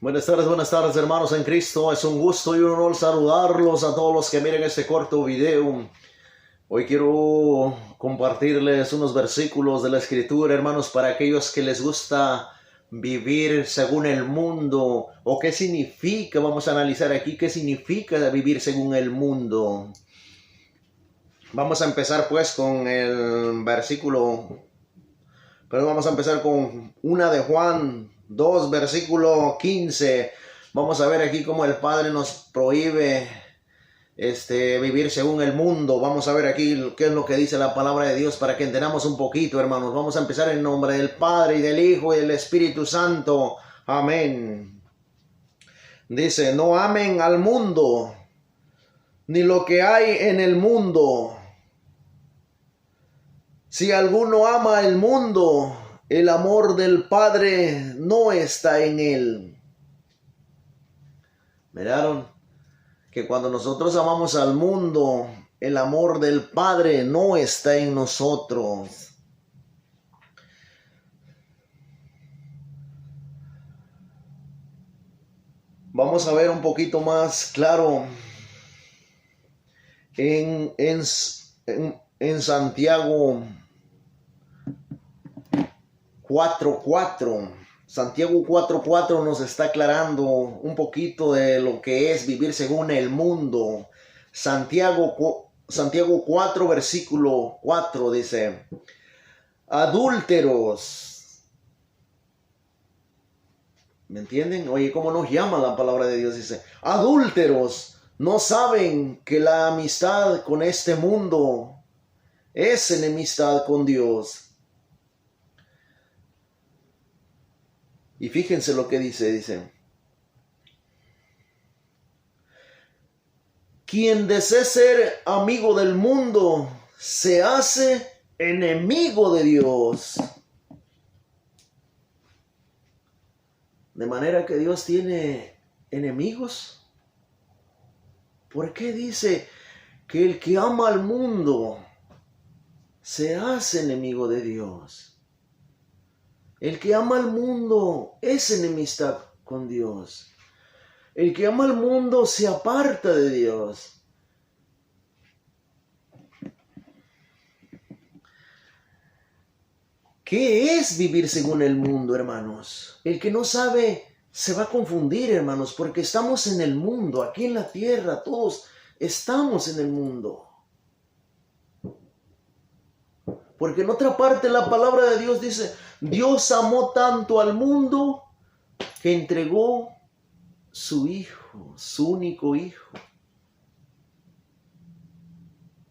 Buenas tardes hermanos en Cristo. Es un gusto y un honor saludarlos a todos los que miren este corto video. Hoy quiero compartirles unos versículos de la Escritura, hermanos, para aquellos que les gusta vivir según el mundo. ¿O qué significa? Vamos a analizar aquí qué significa vivir según el mundo. Vamos a empezar pues con el versículo, pero vamos a empezar con una de Juan 2, versículo 15. Vamos a ver aquí cómo el Padre nos prohíbe vivir según el mundo. Vamos a ver aquí qué es lo que dice la palabra de Dios para que entendamos un poquito, hermanos. Vamos a empezar en nombre del Padre y del Hijo y del Espíritu Santo. Amén. Dice, no amen al mundo, ni lo que hay en el mundo. Si alguno ama el mundo, el amor del Padre no está en él. ¿Miraron? Que cuando nosotros amamos al mundo, el amor del Padre no está en nosotros. Vamos a ver un poquito más claro en Santiago 4:4. Santiago 4:4 nos está aclarando un poquito de lo que es vivir según el mundo. Santiago 4, versículo 4 dice, adúlteros. ¿Me entienden? Oye, ¿cómo nos llama la palabra de Dios? Dice, adúlteros, ¿no saben que la amistad con este mundo es enemistad con Dios? Y fíjense lo que dice, quien desee ser amigo del mundo se hace enemigo de Dios. De manera que Dios tiene enemigos. ¿Por qué dice que el que ama al mundo se hace enemigo de Dios? El que ama al mundo es enemistad con Dios. El que ama al mundo se aparta de Dios. ¿Qué es vivir según el mundo, hermanos? El que no sabe se va a confundir, hermanos, porque estamos en el mundo, aquí en la tierra, todos estamos en el mundo. Porque en otra parte la palabra de Dios dice, Dios amó tanto al mundo que entregó su Hijo, su único Hijo.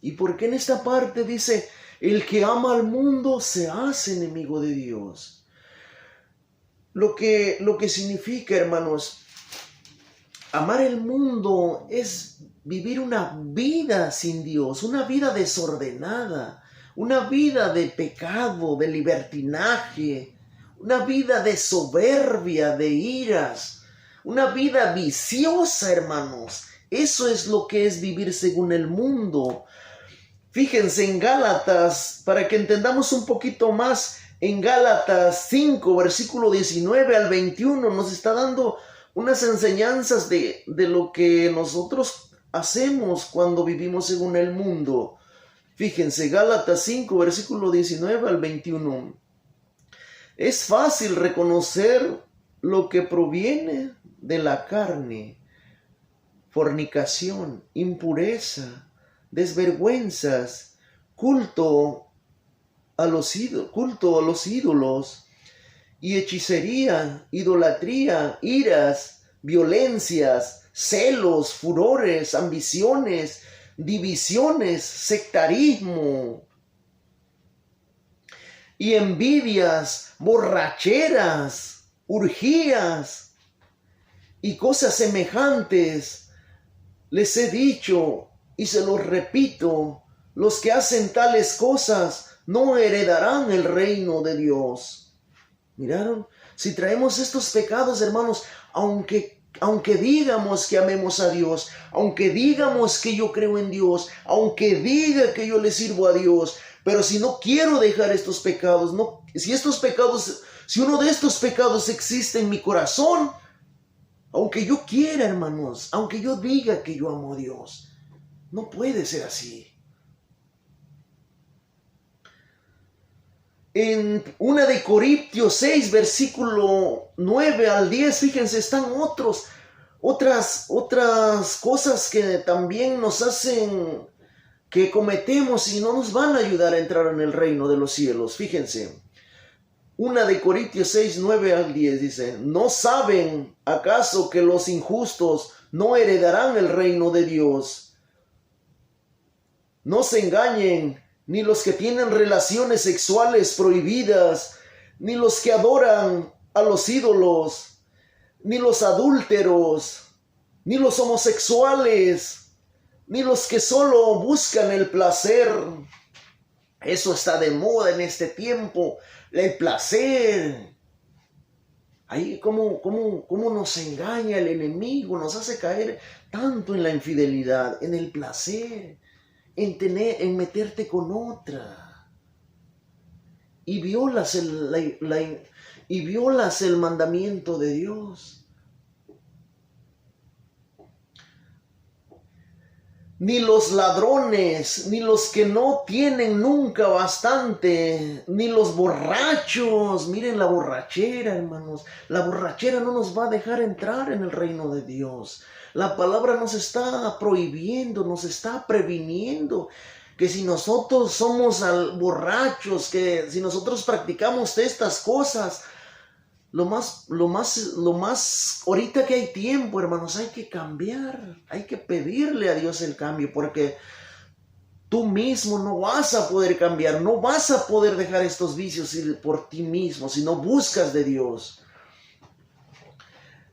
¿Y por qué en esta parte dice, el que ama al mundo se hace enemigo de Dios? Lo que significa, hermanos, amar el mundo es vivir una vida sin Dios, una vida desordenada, una vida de pecado, de libertinaje, una vida de soberbia, de iras, una vida viciosa, hermanos. Eso es lo que es vivir según el mundo. Fíjense en Gálatas, para que entendamos un poquito más, en Gálatas 5, versículo 19 al 21, nos está dando unas enseñanzas de lo que nosotros hacemos cuando vivimos según el mundo. Fíjense, Gálatas 5, versículo 19 al 21. Es fácil reconocer lo que proviene de la carne: fornicación, impureza, desvergüenzas, culto a los ídolos y hechicería, idolatría, iras, violencias, celos, furores, ambiciones, divisiones, sectarismo y envidias, borracheras, orgías y cosas semejantes. Les he dicho y se los repito, los que hacen tales cosas no heredarán el reino de Dios. ¿Miraron? Si traemos estos pecados, hermanos, aunque digamos que amemos a Dios, aunque digamos que yo creo en Dios, aunque diga que yo le sirvo a Dios, pero si no quiero dejar estos pecados, si uno de estos pecados existe en mi corazón, Aunque yo quiera, hermanos, aunque yo diga que yo amo a Dios, no puede ser así. En 1 de Corintios 6, versículo 9 al 10, fíjense, están otras cosas que también nos hacen que cometemos y no nos van a ayudar a entrar en el reino de los cielos. Fíjense, 1 de Corintios 6, 9 al 10 dice: ¿no saben acaso que los injustos no heredarán el reino de Dios? No se engañen, ni los que tienen relaciones sexuales prohibidas, ni los que adoran a los ídolos, ni los adúlteros, ni los homosexuales, ni los que solo buscan el placer. Eso está de moda en este tiempo, el placer. Ahí cómo nos engaña el enemigo, nos hace caer tanto en la infidelidad, en el placer, en meterte con otra. Y violas el mandamiento de Dios. Ni los ladrones, ni los que no tienen nunca bastante, ni los borrachos. Miren la borrachera, hermanos. La borrachera no nos va a dejar entrar en el reino de Dios. La palabra nos está prohibiendo, nos está previniendo que si nosotros somos borrachos, que si nosotros practicamos estas cosas, lo más, ahorita que hay tiempo, hermanos, hay que cambiar, hay que pedirle a Dios el cambio, porque tú mismo no vas a poder cambiar, no vas a poder dejar estos vicios por ti mismo, si no buscas de Dios.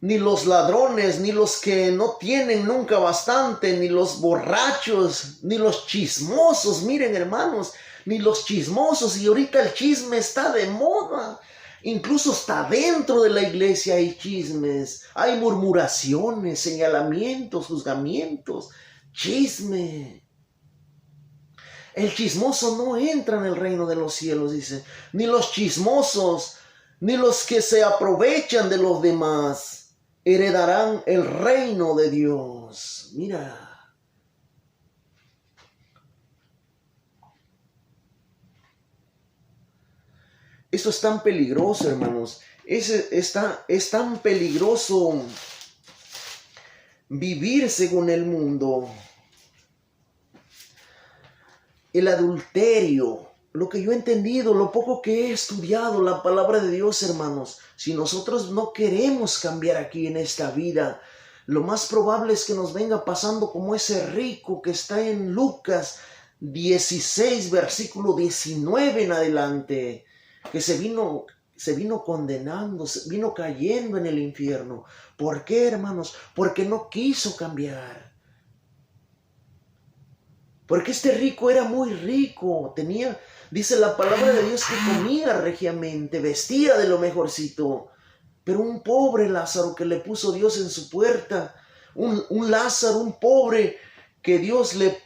Ni los ladrones, ni los que no tienen nunca bastante, ni los borrachos, ni los chismosos, miren, hermanos, ni los chismosos, y ahorita el chisme está de moda. Incluso hasta dentro de la iglesia hay chismes, hay murmuraciones, señalamientos, juzgamientos, chisme. El chismoso no entra en el reino de los cielos, dice. Ni los chismosos, ni los que se aprovechan de los demás, heredarán el reino de Dios. Mira. Esto es tan peligroso, hermanos. Es tan peligroso vivir según el mundo. El adulterio, lo que yo he entendido, lo poco que he estudiado la palabra de Dios, hermanos. Si nosotros no queremos cambiar aquí en esta vida, lo más probable es que nos venga pasando como ese rico que está en Lucas 16, versículo 19 en adelante, que se vino condenando, se vino cayendo en el infierno. ¿Por qué, hermanos? Porque no quiso cambiar. Porque este rico era muy rico, dice la palabra de Dios, que comía regiamente, vestía de lo mejorcito. Pero un pobre Lázaro que le puso Dios en su puerta, un Lázaro, un pobre que Dios le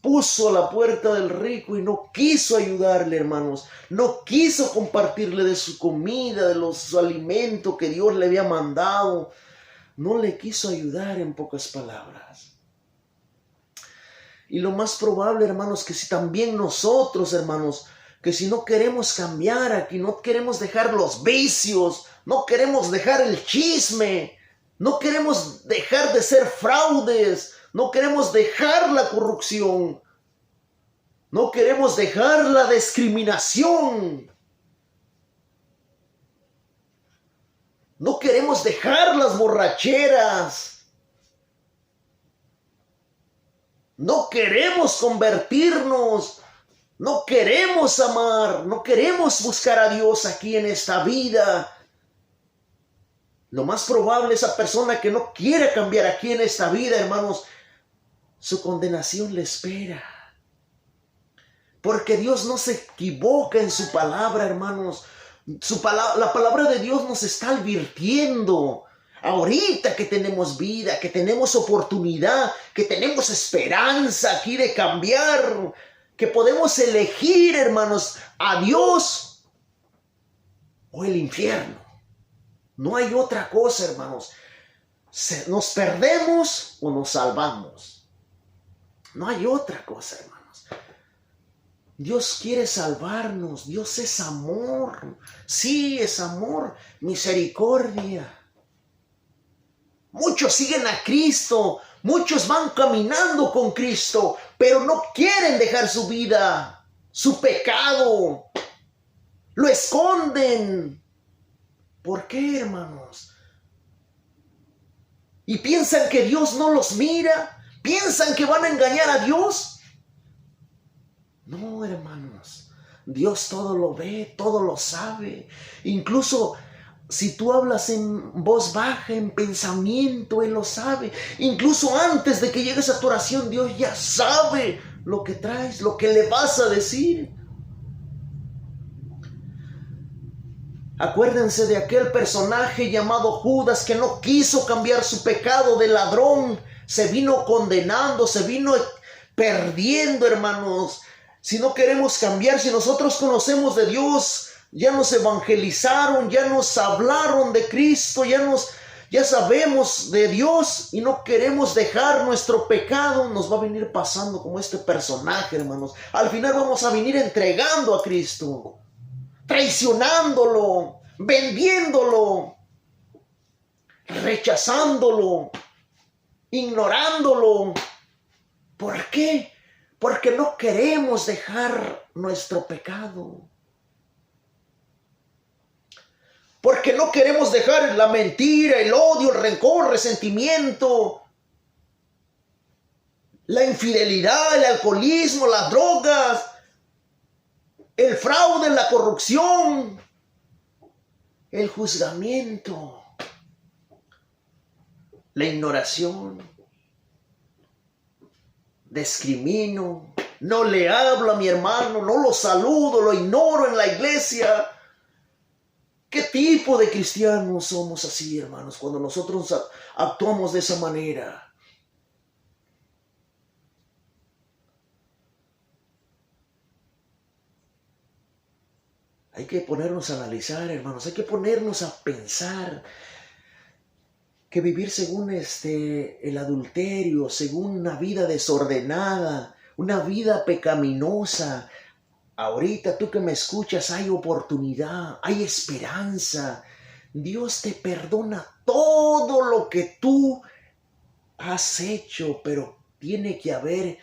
puso a la puerta del rico y no quiso ayudarle, hermanos. No quiso compartirle de su comida, de su alimento que Dios le había mandado. No le quiso ayudar, en pocas palabras. Y lo más probable, hermanos, que si también nosotros, hermanos, que si no queremos cambiar aquí, no queremos dejar los vicios, no queremos dejar el chisme, no queremos dejar de ser fraudes, no queremos dejar la corrupción, no queremos dejar la discriminación, no queremos dejar las borracheras, no queremos convertirnos, no queremos amar, no queremos buscar a Dios aquí en esta vida. Lo más probable, esa persona que no quiere cambiar aquí en esta vida, hermanos, su condenación le espera. Porque Dios no se equivoca en su palabra, hermanos. La palabra de Dios nos está advirtiendo. Ahorita que tenemos vida, que tenemos oportunidad, que tenemos esperanza aquí de cambiar, que podemos elegir, hermanos, a Dios o el infierno. No hay otra cosa, hermanos. Nos perdemos o nos salvamos. No hay otra cosa, hermanos. Dios quiere salvarnos. Dios es amor. Sí, es amor, misericordia. Muchos siguen a Cristo. Muchos van caminando con Cristo, pero no quieren dejar su vida, su pecado. Lo esconden. ¿Por qué, hermanos? Y piensan que Dios no los mira. Piensan que van a engañar a Dios. No, hermanos. Dios todo lo ve, todo lo sabe. Incluso si tú hablas en voz baja, en pensamiento, Él lo sabe. Incluso antes de que llegues a tu oración, Dios ya sabe lo que traes, lo que le vas a decir. Acuérdense de aquel personaje llamado Judas que no quiso cambiar su pecado de ladrón. Se vino condenando, se vino perdiendo, hermanos. Si no queremos cambiar, si nosotros conocemos de Dios, ya nos evangelizaron, ya nos hablaron de Cristo, ya sabemos de Dios y no queremos dejar nuestro pecado, nos va a venir pasando como este personaje, hermanos. Al final vamos a venir entregando a Cristo, traicionándolo, vendiéndolo, rechazándolo, ignorándolo. ¿Por qué? Porque no queremos dejar nuestro pecado. Porque no queremos dejar la mentira, el odio, el rencor, el resentimiento, la infidelidad, el alcoholismo, las drogas, el fraude, la corrupción, el juzgamiento, la ignoración. Discrimino, no le hablo a mi hermano, no lo saludo, lo ignoro en la iglesia. ¿Qué tipo de cristianos somos así, hermanos, cuando nosotros actuamos de esa manera? Hay que ponernos a analizar, hermanos, hay que ponernos a pensar que vivir según el adulterio, según una vida desordenada, una vida pecaminosa. Ahorita tú que me escuchas, hay oportunidad, hay esperanza. Dios te perdona todo lo que tú has hecho, pero tiene que haber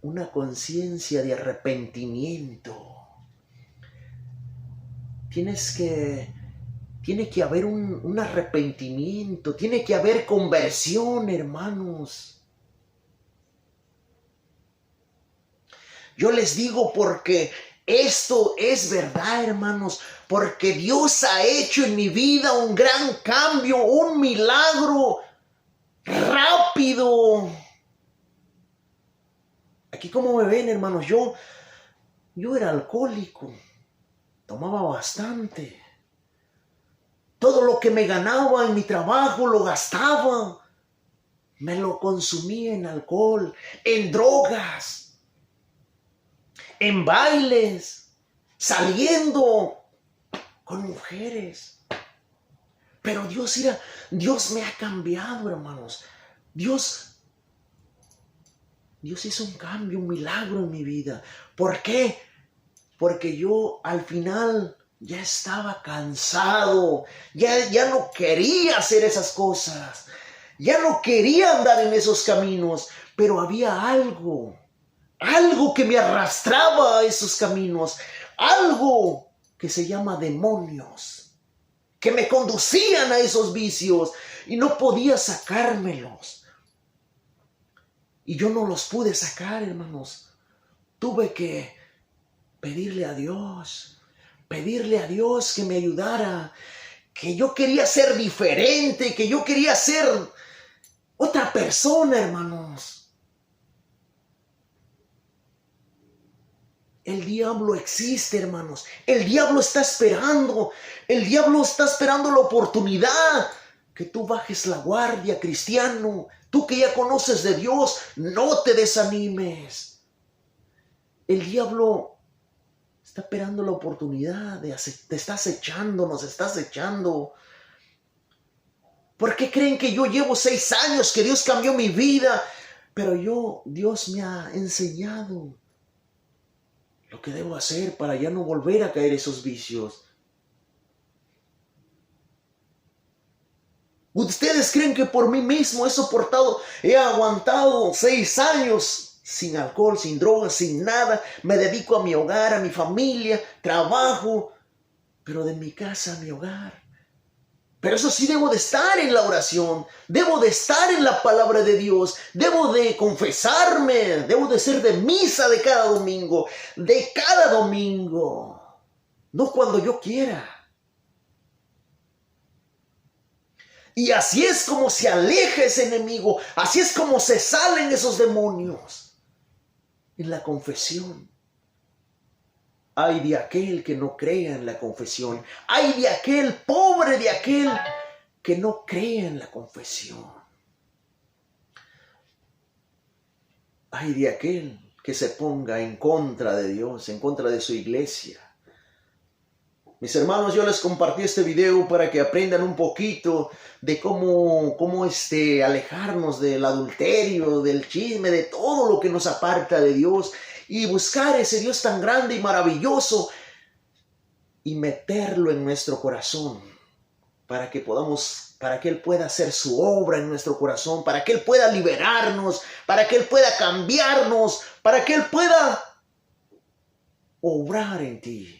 una conciencia de arrepentimiento. Tiene que haber un arrepentimiento, tiene que haber conversión, hermanos. Yo les digo porque esto es verdad, hermanos, porque Dios ha hecho en mi vida un gran cambio, un milagro rápido. Aquí como me ven, hermanos, yo era alcohólico, tomaba bastante. Todo lo que me ganaba en mi trabajo lo gastaba. Me lo consumía en alcohol, en drogas, en bailes, saliendo con mujeres. Pero Dios me ha cambiado, hermanos. Dios hizo un cambio, un milagro en mi vida. ¿Por qué? Porque yo al final ya estaba cansado, ya no quería hacer esas cosas, ya no quería andar en esos caminos, pero había algo que me arrastraba a esos caminos, algo que se llama demonios, que me conducían a esos vicios y no podía sacármelos. Y yo no los pude sacar, hermanos. Tuve que pedirle a Dios que me ayudara, que yo quería ser diferente, que yo quería ser otra persona, hermanos. El diablo existe, hermanos. El diablo está esperando. El diablo está esperando la oportunidad que tú bajes la guardia, cristiano. Tú que ya conoces de Dios, no te desanimes. El diablo está esperando la oportunidad te está acechando, nos está acechando. ¿Por qué creen que yo llevo 6 años, que Dios cambió mi vida? Pero Dios me ha enseñado lo que debo hacer para ya no volver a caer en esos vicios. ¿Ustedes creen que por mí mismo he aguantado 6 años sin alcohol, sin drogas, sin nada? Me dedico a mi hogar, a mi familia, trabajo, pero de mi casa a mi hogar. Pero eso sí, debo de estar en la oración, debo de estar en la palabra de Dios, debo de confesarme, debo de ser de misa de cada domingo, no cuando yo quiera. Y así es como se aleja ese enemigo, así es como se salen esos demonios, en la confesión. Ay de aquel que no crea en la confesión. Ay de aquel, pobre de aquel que no crea en la confesión. Ay de aquel que se ponga en contra de Dios, en contra de su iglesia. Mis hermanos, yo les compartí este video para que aprendan un poquito de cómo alejarnos del adulterio, del chisme, de todo lo que nos aparta de Dios, y buscar ese Dios tan grande y maravilloso y meterlo en nuestro corazón para que Él pueda hacer su obra en nuestro corazón, para que Él pueda liberarnos, para que Él pueda cambiarnos, para que Él pueda obrar en ti.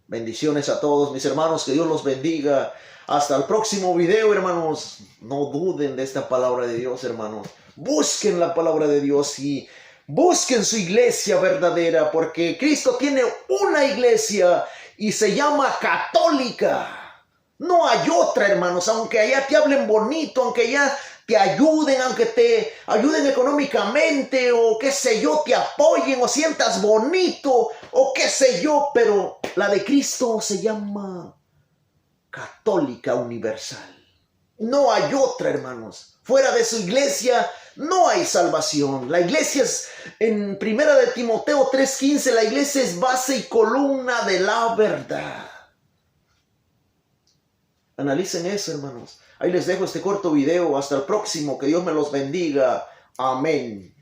Bendiciones a todos mis hermanos, que Dios los bendiga. Hasta el próximo video, hermanos. No duden de esta palabra de Dios, hermanos. Busquen la palabra de Dios y busquen su iglesia verdadera, porque Cristo tiene una iglesia y se llama católica. No hay otra, hermanos, aunque allá te hablen bonito, aunque allá te ayuden, aunque te ayuden económicamente, o qué sé yo, te apoyen o sientas bonito, o qué sé yo, pero la de Cristo se llama católica universal. No hay otra, hermanos. Fuera de su iglesia no hay salvación. La iglesia es, en 1 de Timoteo 3:15, la iglesia es base y columna de la verdad. Analicen eso, hermanos. Ahí les dejo este corto video. Hasta el próximo. Que Dios me los bendiga. Amén.